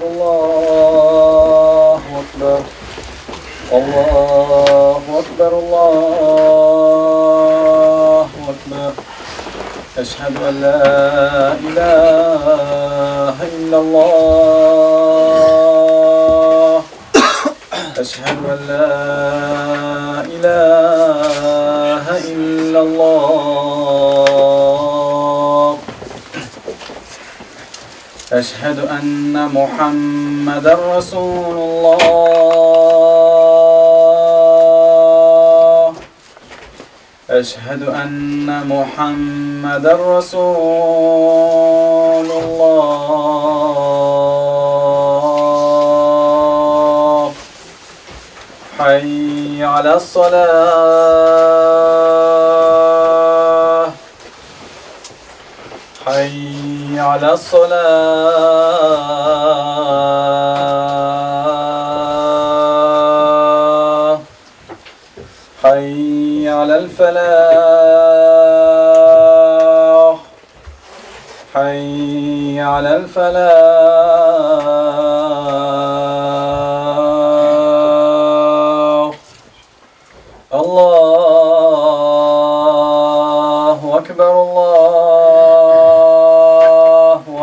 الله أكبر الله أكبر الله أكبر أشهد أن لا إله إلا الله أشهد أن لا إله إلا الله أشهد أن محمدا رسول الله أشهد أن محمدا رسول الله حي على الصلاة حي على الصلاة حي على الفلاح حي على الفلاح الله أكبر الله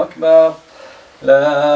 أكبر لا